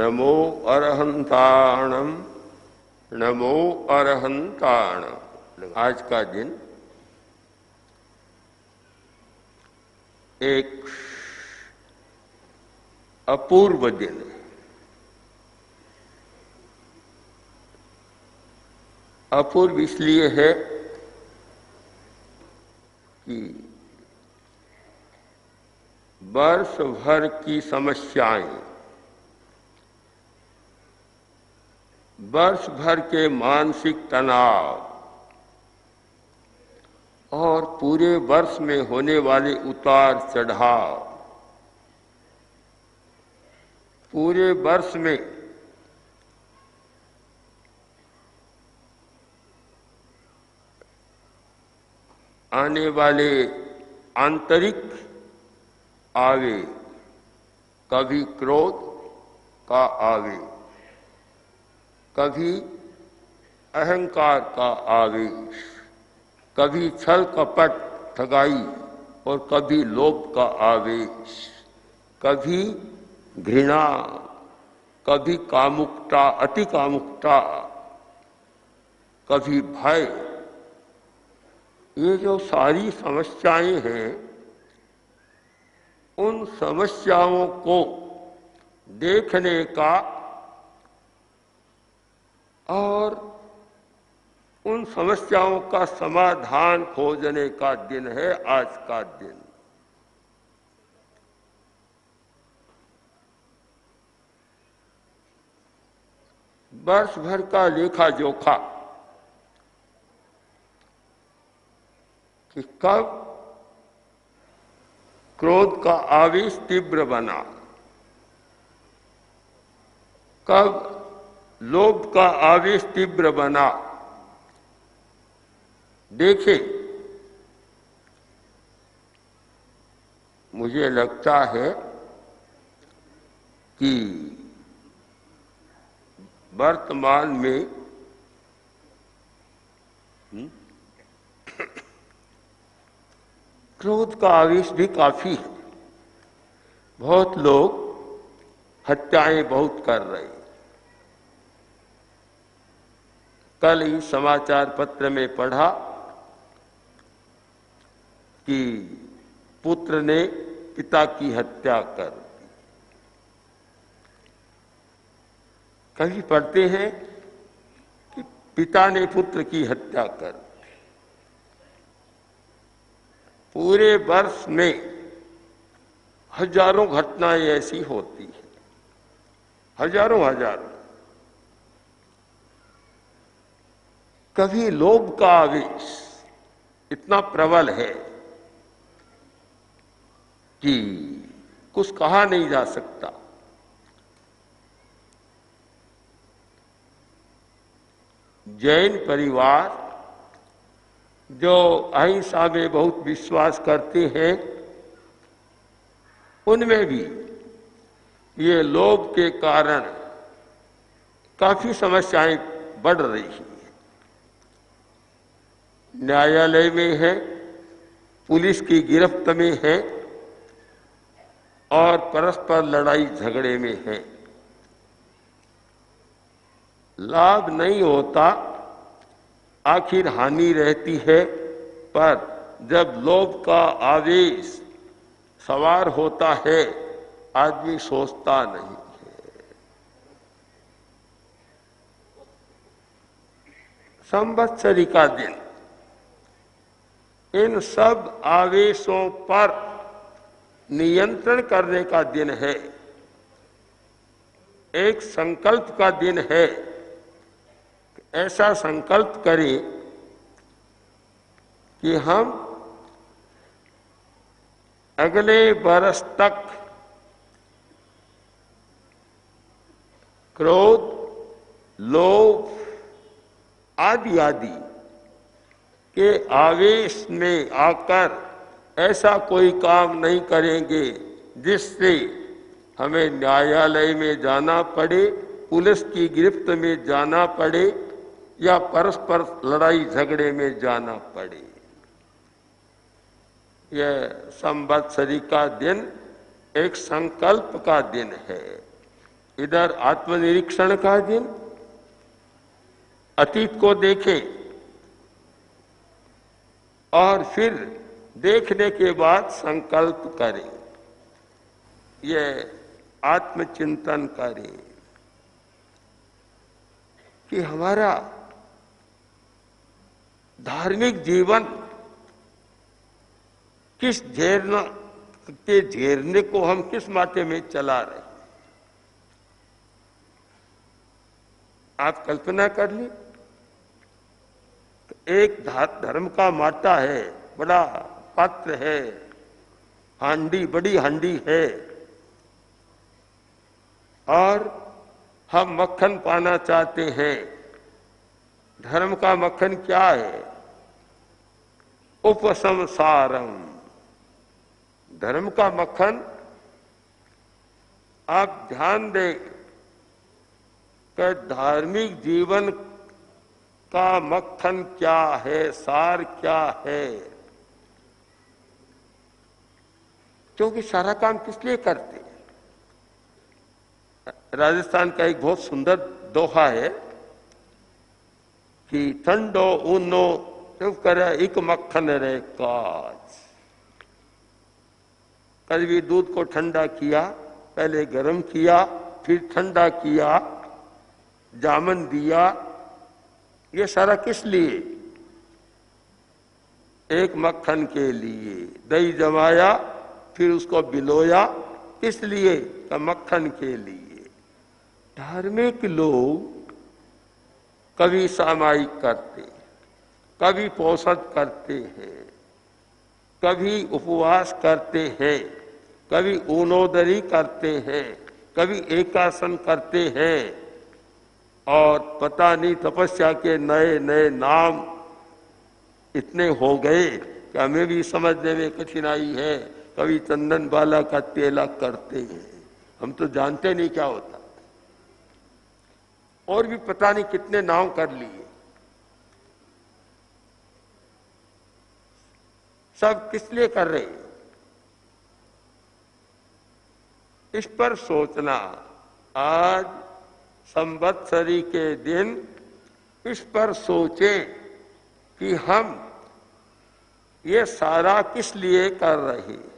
नमो अरहंताणम, नमो अरहंताणम। आज का दिन एक अपूर्व दिन है। अपूर्व इसलिए है कि वर्ष भर की समस्याएं, वर्ष भर के मानसिक तनाव और पूरे वर्ष में होने वाले उतार चढ़ाव, पूरे वर्ष में आने वाले आंतरिक आवेग, कभी क्रोध का आवेग, कभी अहंकार का आवेश, कभी छल कपट ठगाई और कभी लोभ का आवेश, कभी घृणा, कभी कामुकता, अति कामुकता, कभी भय। ये जो सारी समस्याएं हैं, उन समस्याओं को देखने का और उन समस्याओं का समाधान खोजने का दिन है आज का दिन। वर्ष भर का लेखा जोखा कि कब क्रोध का आवेश तीव्र बना, कब लोभ का आवेश तीव्र बना। देखे, मुझे लगता है कि वर्तमान में क्रोध का आवेश भी काफी है। बहुत लोग हत्याएं बहुत कर रहे हैं। कल ही समाचार पत्र में पढ़ा कि पुत्र ने पिता की हत्या कर दी। कभी पढ़ते हैं कि पिता ने पुत्र की हत्या कर दी। पूरे वर्ष में हजारों घटनाएं ऐसी होती हैं, हजारों हजारों। कभी लोभ का आवेश इतना प्रबल है कि कुछ कहा नहीं जा सकता। जैन परिवार जो अहिंसा में बहुत विश्वास करते हैं, उनमें भी ये लोभ के कारण काफी समस्याएं बढ़ रही हैं। न्यायालय में है, पुलिस की गिरफ्त में है और परस्पर लड़ाई झगड़े में है। लाभ नहीं होता, आखिर हानि रहती है। पर जब लोभ का आवेश सवार होता है, आदमी सोचता नहीं है। संवत्सरी का दिन इन सब आवेशों पर नियंत्रण करने का दिन है। एक संकल्प का दिन है। ऐसा संकल्प करें कि हम अगले बरस तक क्रोध, लोभ आदि आदि के आवेश में आकर ऐसा कोई काम नहीं करेंगे जिससे हमें न्यायालय में जाना पड़े, पुलिस की गिरफ्त में जाना पड़े या परस्पर लड़ाई झगड़े में जाना पड़े। यह संवत्सरी का दिन एक संकल्प का दिन है। इधर आत्मनिरीक्षण का दिन, अतीत को देखे और फिर देखने के बाद संकल्प करें, ये आत्मचिंतन करें कि हमारा धार्मिक जीवन किस झेरने को हम किस माटे में चला रहे हैं। आप कल्पना कर ली, एक धर्म का माटा है, बड़ा पात्र है, हांडी, बड़ी हांडी है, और हम मक्खन पाना चाहते हैं। धर्म का मक्खन क्या है? उपसंसारम। धर्म का मक्खन, आप ध्यान दें कि धार्मिक जीवन का मक्खन क्या है, सार क्या है। क्योंकि सारा काम किस लिए करते हैं? राजस्थान का एक बहुत सुंदर दोहा है कि ठंडो ऊनो करे एक मक्खन रे काज। कभी दूध को ठंडा किया, पहले गर्म किया, फिर ठंडा किया, जामन दिया, ये सारा किस लिए? एक मक्खन के लिए। दही जमाया, फिर उसको बिलोया, किस लिए? का मक्खन के लिए। धार्मिक लोग कभी सामायिक करते, कभी पोषण करते हैं, कभी उपवास करते हैं, कभी ऊनोदरी करते हैं, कभी एकासन करते हैं, और पता नहीं तपस्या के नए नए नाम इतने हो गए कि हमें भी समझने में कठिनाई है। कभी चंदन बाला का तिलक करते हैं, हम तो जानते नहीं क्या होता, और भी पता नहीं कितने नाम कर लिए। सब किस लिए कर रहे हैं? इस पर सोचना। आज संवत्सरी के दिन इस पर सोचें कि हम ये सारा किस लिए कर रहे हैं।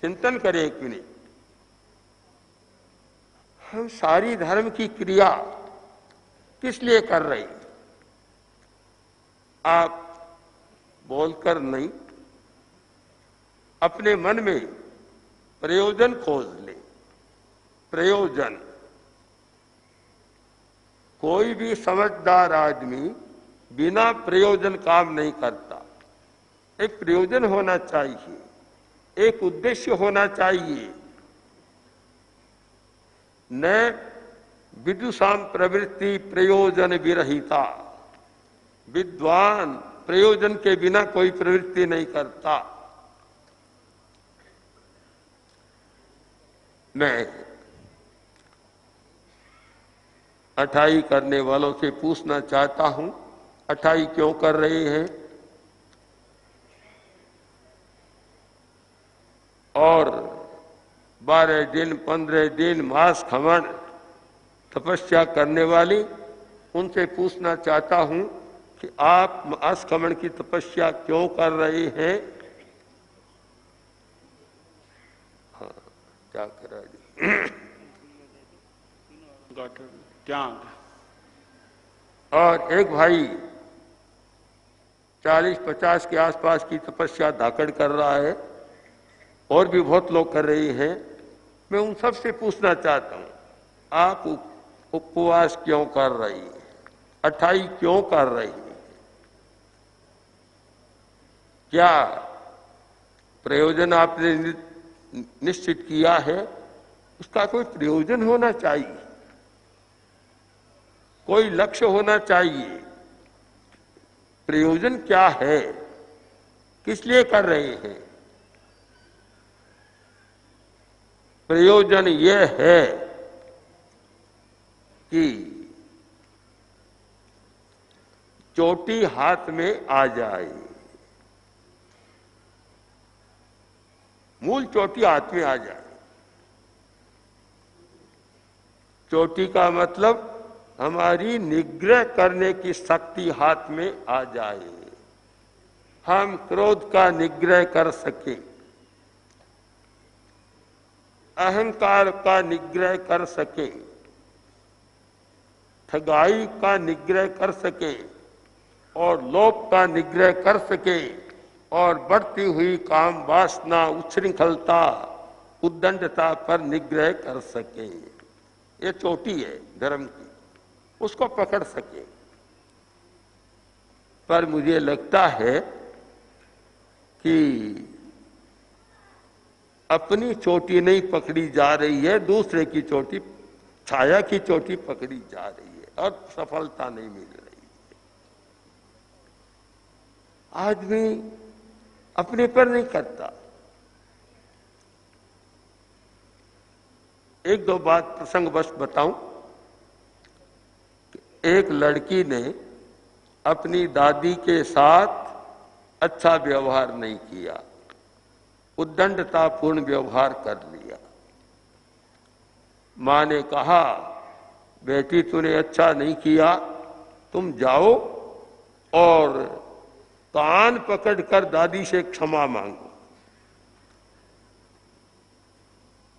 चिंतन करें एक मिनट। हम सारी धर्म की क्रिया किस लिए कर रहे हैं? आप बोलकर नहीं, अपने मन में प्रयोजन खोज ले। प्रयोजन। कोई भी समझदार आदमी बिना प्रयोजन काम नहीं करता। एक प्रयोजन होना चाहिए, एक उद्देश्य होना चाहिए। न विदुषाम प्रवृत्ति प्रयोजन विरहिता। विद्वान प्रयोजन के बिना कोई प्रवृत्ति नहीं करता। मैं अठाई करने वालों से पूछना चाहता हूं, अठाई क्यों कर रहे हैं? और 12 दिन 15 दिन मास खमन तपस्या करने वाली, उनसे पूछना चाहता हूं कि आप मास खमन की तपस्या क्यों कर रहे हैं? हाँ, क्या करा त्याग। और एक भाई 40-50 के आसपास की तपस्या धाकड़ कर रहा है, और भी बहुत लोग कर रहे हैं। मैं उन सब से पूछना चाहता हूं, आप उपवास क्यों कर रही है? अठाई क्यों कर रही है? क्या प्रयोजन आपने निश्चित किया है? उसका कोई प्रयोजन होना चाहिए, कोई लक्ष्य होना चाहिए। प्रयोजन क्या है? किस लिए कर रहे हैं? प्रयोजन यह है कि चोटी हाथ में आ जाए। मूल चोटी हाथ में आ जाए। चोटी का मतलब हमारी निग्रह करने की शक्ति हाथ में आ जाए, हम क्रोध का निग्रह कर सकें, अहंकार का निग्रह कर सकें, ठगाई का निग्रह कर सकें और लोभ का निग्रह कर सकें और बढ़ती हुई काम वासना, उच्छृंखलता, उद्दंडता पर निग्रह कर सकें। ये चोटी है धर्म की, उसको पकड़ सके। पर मुझे लगता है कि अपनी चोटी नहीं पकड़ी जा रही है, दूसरे की चोटी, छाया की चोटी पकड़ी जा रही है और सफलता नहीं मिल रही है। आदमी अपने पर नहीं करता। एक दो बात प्रसंगवश बताऊं। एक लड़की ने अपनी दादी के साथ अच्छा व्यवहार नहीं किया, उद्दंडतापूर्ण व्यवहार कर लिया। मां ने कहा, बेटी तूने अच्छा नहीं किया, तुम जाओ और कान पकड़कर दादी से क्षमा मांगो।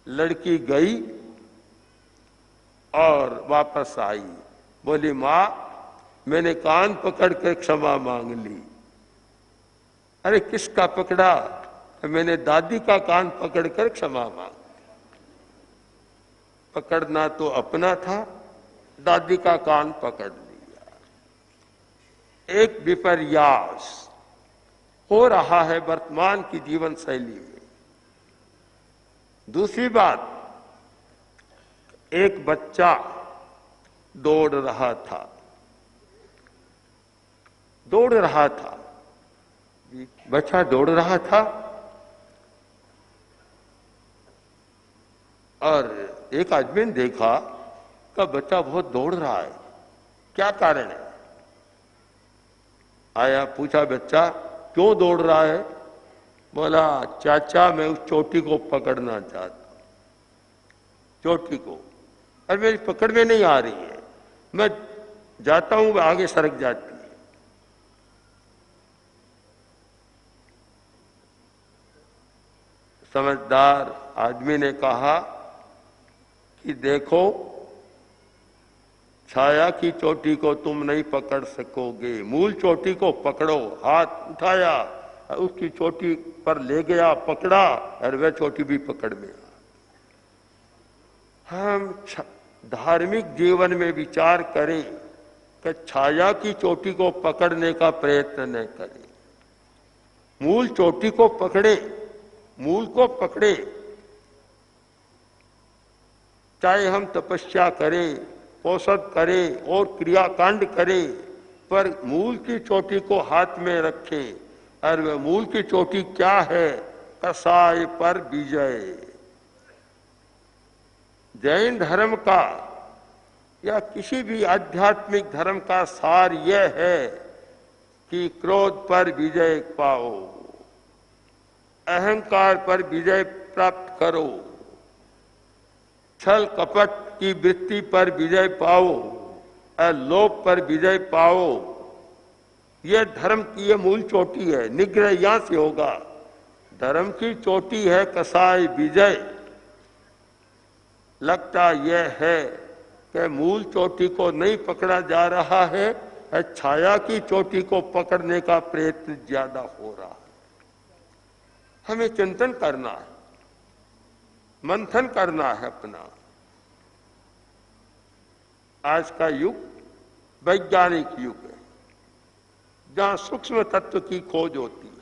लड़की गई और वापस आई, बोली मां मैंने कान पकड़कर क्षमा मांग ली। अरे किसका पकड़ा? मैंने दादी का कान पकड़कर क्षमा मांग। पकड़ना तो अपना था, दादी का कान पकड़ लिया। एक विपर्यास हो रहा है वर्तमान की जीवन शैली में। दूसरी बात, एक बच्चा दौड़ रहा था, बच्चा दौड़ रहा था और एक आदमी ने देखा कि बच्चा बहुत दौड़ रहा है, क्या कारण है? आया, पूछा बच्चा क्यों दौड़ रहा है? बोला चाचा मैं उस चोटी को पकड़ना चाहता हूं, चोटी को, और मेरी पकड़ में नहीं आ रही है, मैं जाता हूं वो आगे सरक जाती है। समझदार आदमी ने कहा कि देखो छाया की चोटी को तुम नहीं पकड़ सकोगे, मूल चोटी को पकड़ो। हाथ उठाया, उसकी चोटी पर ले गया, पकड़ा और वह चोटी भी पकड़ में आ। हम धार्मिक जीवन में विचार करें कि छाया की चोटी को पकड़ने का प्रयत्न न करें, मूल चोटी को पकड़े, मूल को पकड़े। चाहे हम तपस्या करें, औषध करें और क्रियाकांड करें, पर मूल की चोटी को हाथ में रखें। और वह मूल की चोटी क्या है? कसाय पर विजय। जैन धर्म का या किसी भी आध्यात्मिक धर्म का सार यह है कि क्रोध पर विजय पाओ, अहंकार पर विजय प्राप्त करो, छल कपट की वृत्ति पर विजय पाओ और लोभ पर विजय पाओ। यह धर्म की यह मूल चोटी है। निग्रह यहां से होगा। धर्म की चोटी है कसाय विजय। लगता यह है कि मूल चोटी को नहीं पकड़ा जा रहा है, छाया की चोटी को पकड़ने का प्रयत्न ज्यादा हो रहा है। हमें चिंतन करना है, मंथन करना है अपना। आज का युग वैज्ञानिक युग है, जहां सूक्ष्म तत्व की खोज होती है।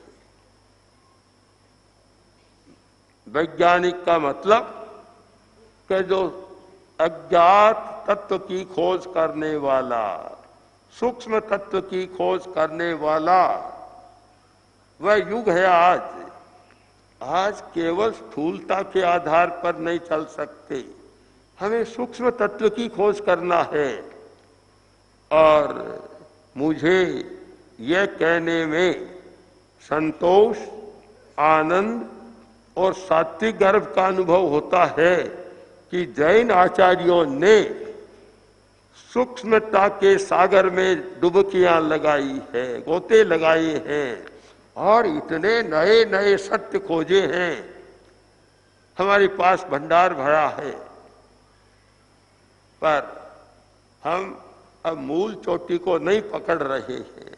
वैज्ञानिक का मतलब कि जो अज्ञात तत्व की खोज करने वाला, सूक्ष्म तत्व की खोज करने वाला, वह युग है आज। आज केवल स्थूलता के आधार पर नहीं चल सकते, हमें सूक्ष्म तत्व की खोज करना है। और मुझे यह कहने में संतोष, आनंद और सात्विक गर्भ का अनुभव होता है कि जैन आचार्यों ने सूक्ष्मता के सागर में डुबकियां लगाई है, गोते लगाए हैं और इतने नए नए सत्य खोजे हैं। हमारे पास भंडार भरा है, पर हम अब मूल चोटी को नहीं पकड़ रहे हैं।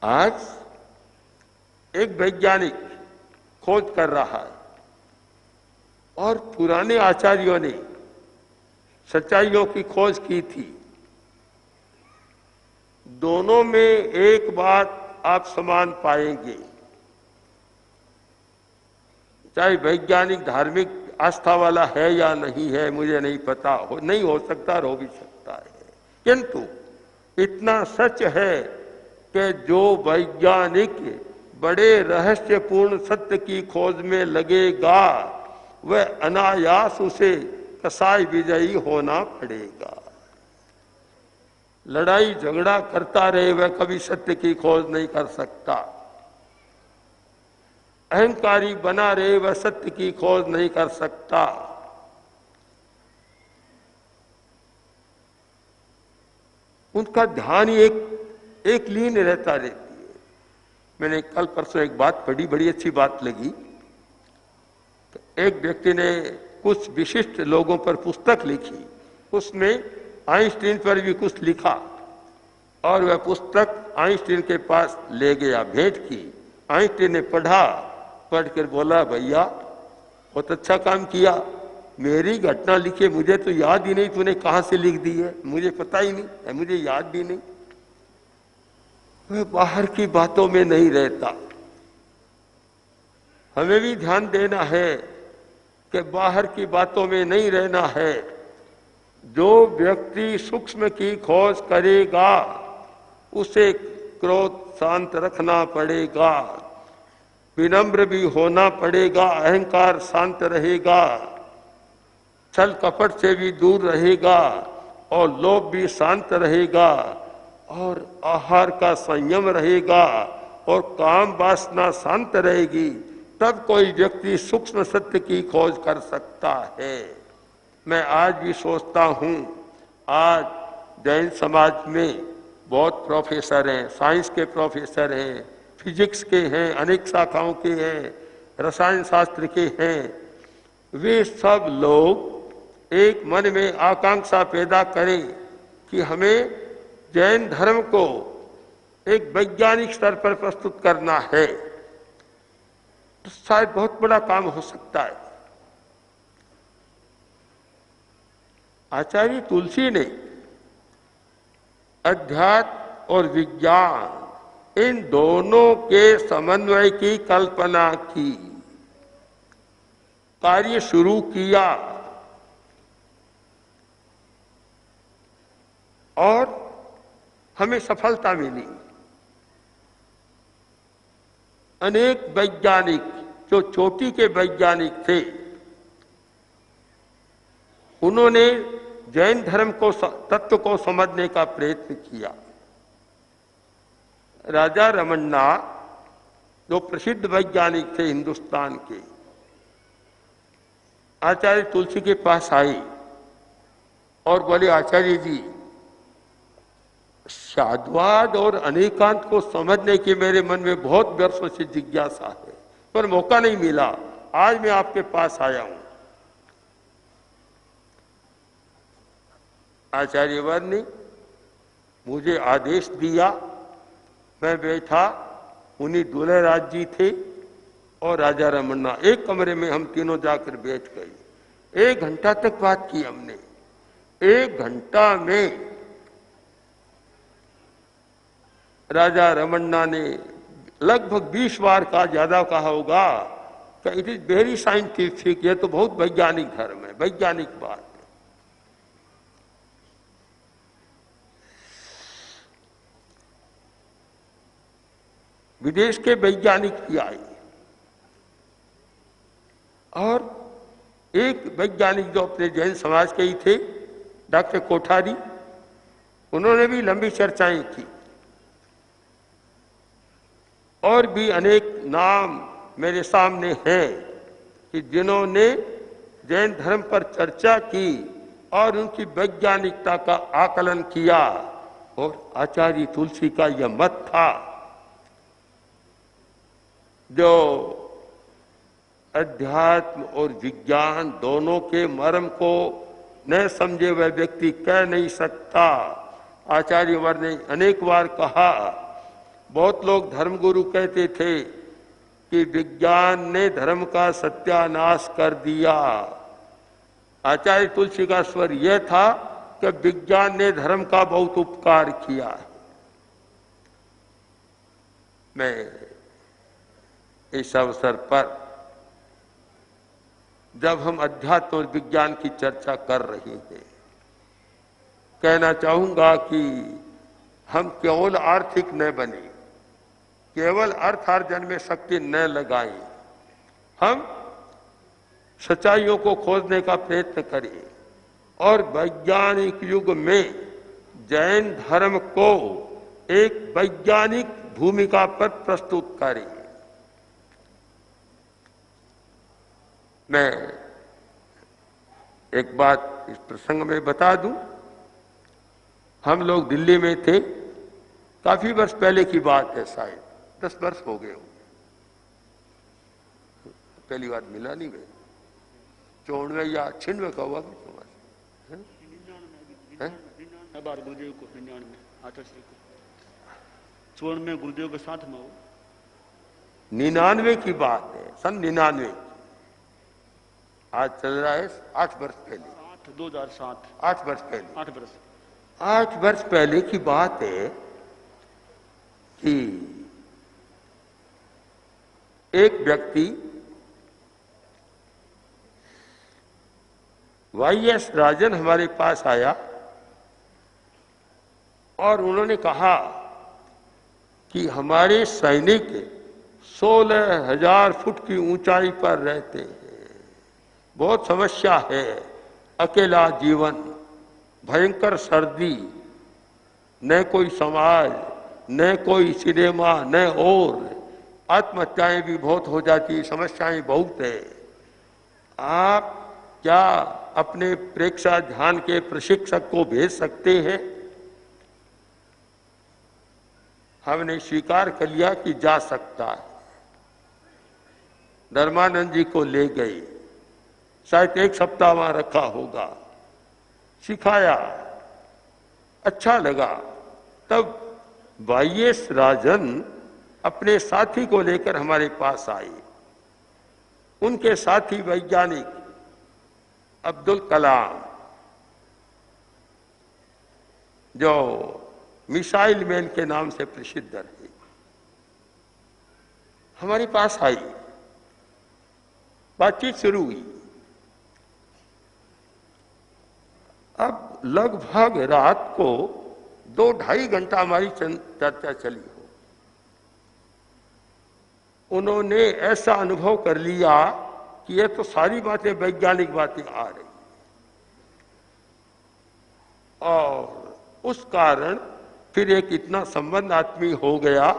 आज एक वैज्ञानिक खोज कर रहा है और पुराने आचार्यों ने सच्चाइयों की खोज की थी। दोनों में एक बात आप समान पाएंगे, चाहे वैज्ञानिक धार्मिक आस्था वाला है या नहीं है मुझे नहीं पता, नहीं हो सकता और हो भी सकता है, किंतु इतना सच है कि जो वैज्ञानिक बड़े रहस्यपूर्ण सत्य की खोज में लगेगा वह अनायास उसे कसाई विजयी होना पड़ेगा। लड़ाई झगड़ा करता रहे वह कभी सत्य की खोज नहीं कर सकता। अहंकारी बना रहे वह सत्य की खोज नहीं कर सकता। उनका ध्यान ही एक लीन रहता रहती है। मैंने कल परसों एक बात पढ़ी, बड़ी अच्छी बात लगी। एक व्यक्ति ने कुछ विशिष्ट लोगों पर पुस्तक लिखी, उसमें आइंस्टीन पर भी कुछ लिखा और वह पुस्तक आइंस्टीन के पास ले गया, भेंट की। आइंस्टीन ने पढ़ा, पढ़कर बोला भैया बहुत अच्छा काम किया, मेरी घटना लिखे मुझे तो याद ही नहीं, तूने कहां से लिख दी है, मुझे पता ही नहीं, मुझे याद भी नहीं। वह बाहर की बातों में नहीं रहता। हमें भी ध्यान देना है कि बाहर की बातों में नहीं रहना है। जो व्यक्ति सूक्ष्म की खोज करेगा उसे क्रोध शांत रखना पड़ेगा, विनम्र भी होना पड़ेगा, अहंकार शांत रहेगा, छल कपट से भी दूर रहेगा और लोभ भी शांत रहेगा और आहार का संयम रहेगा और काम वासना शांत रहेगी, तब कोई व्यक्ति सूक्ष्म सत्य की खोज कर सकता है। मैं आज भी सोचता हूँ, आज जैन समाज में बहुत प्रोफेसर हैं, साइंस के प्रोफेसर हैं, फिजिक्स के हैं, अनेक शाखाओं के हैं, रसायन शास्त्र के हैं। वे सब लोग एक मन में आकांक्षा पैदा करें कि हमें जैन धर्म को एक वैज्ञानिक स्तर पर प्रस्तुत करना है, तो शायद बहुत बड़ा काम हो सकता है। आचार्य तुलसी ने अध्यात्म और विज्ञान इन दोनों के समन्वय की कल्पना की, कार्य शुरू किया और हमें सफलता मिली। अनेक वैज्ञानिक जो चोटी के वैज्ञानिक थे, उन्होंने जैन धर्म को तत्व को समझने का प्रयत्न किया। राजा रमन्ना जो प्रसिद्ध वैज्ञानिक थे हिंदुस्तान के, आचार्य तुलसी के पास आए और बोले आचार्य जी, साधुवाद और अनेकांत को समझने की मेरे मन में बहुत वर्षों से जिज्ञासा है, पर मौका नहीं मिला। आज मैं आपके पास आया हूं। आचार्यवर ने मुझे आदेश दिया, मैं बैठा, उन्हीं दुलहराज जी थे और राजा रमन्ना, एक कमरे में हम तीनों जाकर बैठ गए। 1 घंटा तक बात की हमने। 1 घंटा में राजा रमन्ना ने लगभग 20 बार का ज्यादा कहा होगा कि इट इज वेरी साइंटिफिक, यह तो बहुत वैज्ञानिक धर्म है, वैज्ञानिक बात है। विदेश के वैज्ञानिक भी आए और एक वैज्ञानिक जो अपने जैन समाज के ही थे, डॉक्टर कोठारी, उन्होंने भी लंबी चर्चाएं की। और भी अनेक नाम मेरे सामने हैं कि जिन्होंने जैन धर्म पर चर्चा की और उनकी वैज्ञानिकता का आकलन किया। और आचार्य तुलसी का यह मत था, जो अध्यात्म और विज्ञान दोनों के मर्म को न समझे वह व्यक्ति कह नहीं सकता। आचार्यवर ने अनेक बार कहा, बहुत लोग धर्मगुरु कहते थे कि विज्ञान ने धर्म का सत्यानाश कर दिया। आचार्य तुलसी का स्वर यह था कि विज्ञान ने धर्म का बहुत उपकार किया है। मैं इस अवसर पर जब हम अध्यात्म और विज्ञान की चर्चा कर रहे हैं, कहना चाहूंगा कि हम केवल आर्थिक न बने, केवल अर्थार्जन में शक्ति न लगाएं, हम सच्चाइयों को खोजने का प्रयत्न करें और वैज्ञानिक युग में जैन धर्म को एक वैज्ञानिक भूमिका पर प्रस्तुत करें। मैं एक बात इस प्रसंग में बता दूं, हम लोग दिल्ली में थे, काफी वर्ष पहले की बात है, शायद 10 वर्ष हो गए होंगे। पहली बार मिला नहीं मैं, 94 या 96 का हुआ गुरुदेव को 99 में गुरुदेव के साथ में हो, 99 की बात है, सन 99। आज चल रहा है 8 वर्ष पहले, 2007, 8 वर्ष पहले, 8 वर्ष पहले की बात है कि एक व्यक्ति वाईएस राजन हमारे पास आया और उन्होंने कहा कि हमारे सैनिक 16,000 फुट की ऊंचाई पर रहते हैं, बहुत समस्या है, अकेला जीवन, भयंकर सर्दी, न कोई समाज, न कोई सिनेमा, न और आत्महत्याएं भी बहुत हो जाती, समस्याएं बहुत है। आप क्या अपने प्रेक्षा ध्यान के प्रशिक्षक को भेज सकते हैं? हमने स्वीकार कर लिया कि जा सकता है। धर्मानंद जी को ले गए, शायद 1 सप्ताह वहां रखा होगा, सिखाया, अच्छा लगा। तब वाईएस राजन अपने साथी को लेकर हमारे पास आए। उनके साथी वैज्ञानिक अब्दुल कलाम, जो मिसाइल मैन के नाम से प्रसिद्ध रहे, हमारे पास आई, बातचीत शुरू हुई। अब लगभग रात को 2-2.5 घंटा हमारी चर्चा चली हो। उन्होंने ऐसा अनुभव कर लिया कि ये तो सारी बातें वैज्ञानिक बातें आ रही, और उस कारण फिर एक इतना संबंध आत्मीय हो गया,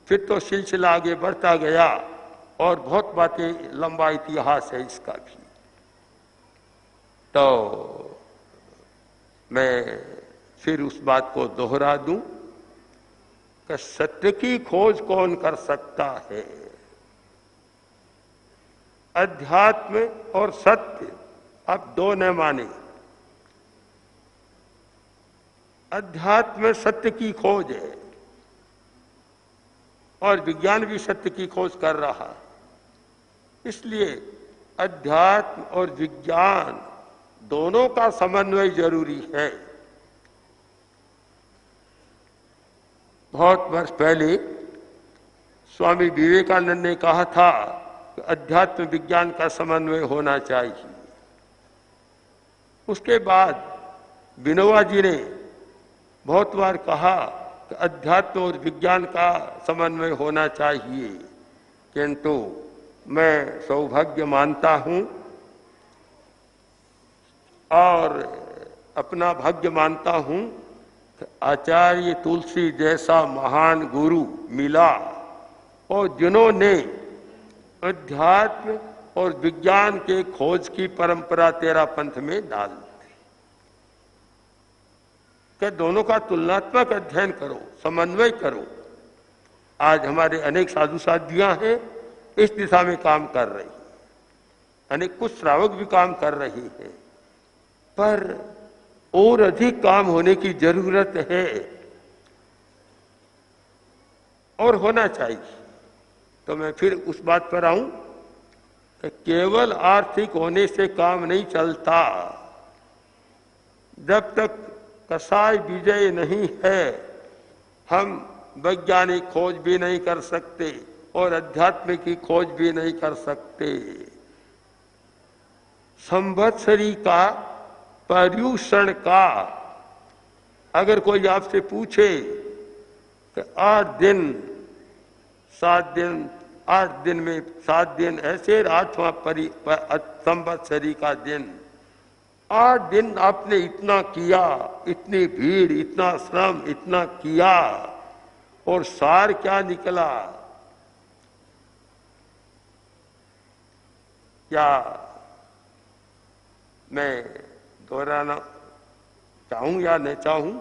फिर तो सिलसिला आगे बढ़ता गया और बहुत बातें, लंबा इतिहास है इसका भी। तो मैं फिर उस बात को दोहरा दूं कि सत्य की खोज कौन कर सकता है? अध्यात्म और सत्य अब दो न माने। अध्यात्म सत्य की खोज है और विज्ञान भी सत्य की खोज कर रहा है। इसलिए अध्यात्म और विज्ञान दोनों का समन्वय जरूरी है। बहुत वर्ष पहले स्वामी विवेकानंद ने कहा था कि अध्यात्म विज्ञान का समन्वय होना चाहिए। उसके बाद विनोबा जी ने बहुत बार कहा कि अध्यात्म और विज्ञान का समन्वय होना चाहिए, किंतु मैं सौभाग्य मानता हूं और अपना भाग्य मानता हूं कि आचार्य तुलसी जैसा महान गुरु मिला और जिन्होंने अध्यात्म और विज्ञान के खोज की परंपरा तेरा पंथ में डाल दी। क्या दोनों का तुलनात्मक अध्ययन करो, समन्वय करो। आज हमारे अनेक साधु साधियां हैं इस दिशा में काम कर रही, अनेक कुछ श्रावक भी काम कर रही हैं, पर और अधिक काम होने की जरूरत है और होना चाहिए। तो मैं फिर उस बात पर आऊं कि केवल आर्थिक होने से काम नहीं चलता। जब तक कसाय विजय नहीं है हम वैज्ञानिक खोज भी नहीं कर सकते और अध्यात्म की खोज भी नहीं कर सकते। संवत्सरी का पर्यूषण का अगर कोई आपसे पूछे कि 8 दिन 7 दिन 8 दिन में 7 दिन ऐसे 8वां संवत्सरी का दिन, 8 दिन आपने इतना किया, इतनी भीड़, इतना श्रम, इतना किया और सार क्या निकला? क्या मैं दोहराना चाहूं या न चाहूं,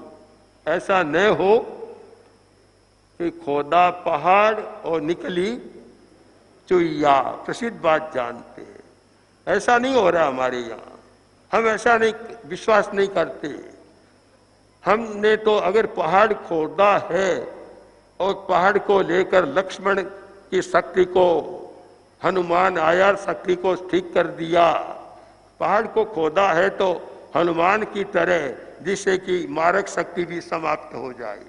ऐसा न हो कि खोदा पहाड़ और निकली चुईया। प्रसिद्ध बात जानते हैं, ऐसा नहीं हो रहा हमारे यहाँ। हम ऐसा नहीं विश्वास नहीं करते। हमने तो अगर पहाड़ खोदा है और पहाड़ को लेकर लक्ष्मण की शक्ति को, हनुमान आया शक्ति को ठीक कर दिया। पहाड़ को खोदा है तो हनुमान की तरह, जिससे कि मारक शक्ति भी समाप्त हो जाए,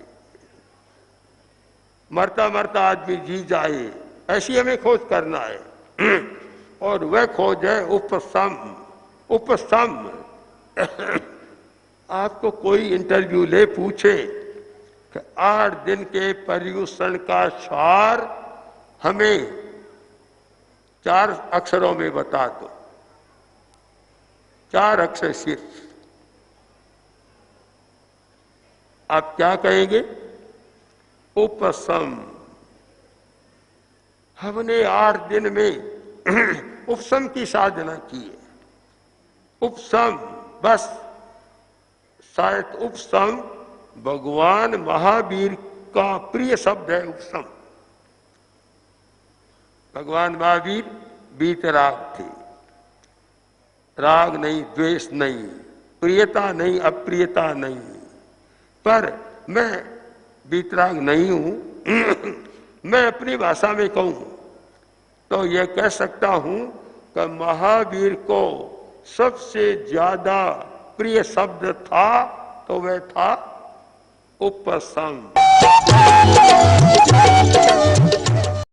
मरता मरता आदमी जी जाए, ऐसी हमें खोज करना है। और वह खोज है उपशम। उपशम आपको कोई इंटरव्यू ले पूछे कि 8 दिन के पर्यूषण का सार हमें 4 अक्षरों में बता दो, 4 अक्षर सिर्फ, आप क्या कहेंगे? उपशम। हमने 8 दिन में उपशम की साधना की है। उपशम, बस। शायद उपशम भगवान महावीर का प्रिय शब्द है। उपशम, भगवान महावीर वीतराग थे। राग नहीं, द्वेष नहीं, प्रियता नहीं, अप्रियता नहीं। पर मैं वीतराग नहीं हूं। मैं अपनी भाषा में कहूं तो यह कह सकता हूं कि महावीर को सबसे ज्यादा प्रिय शब्द था तो वह था उपशम।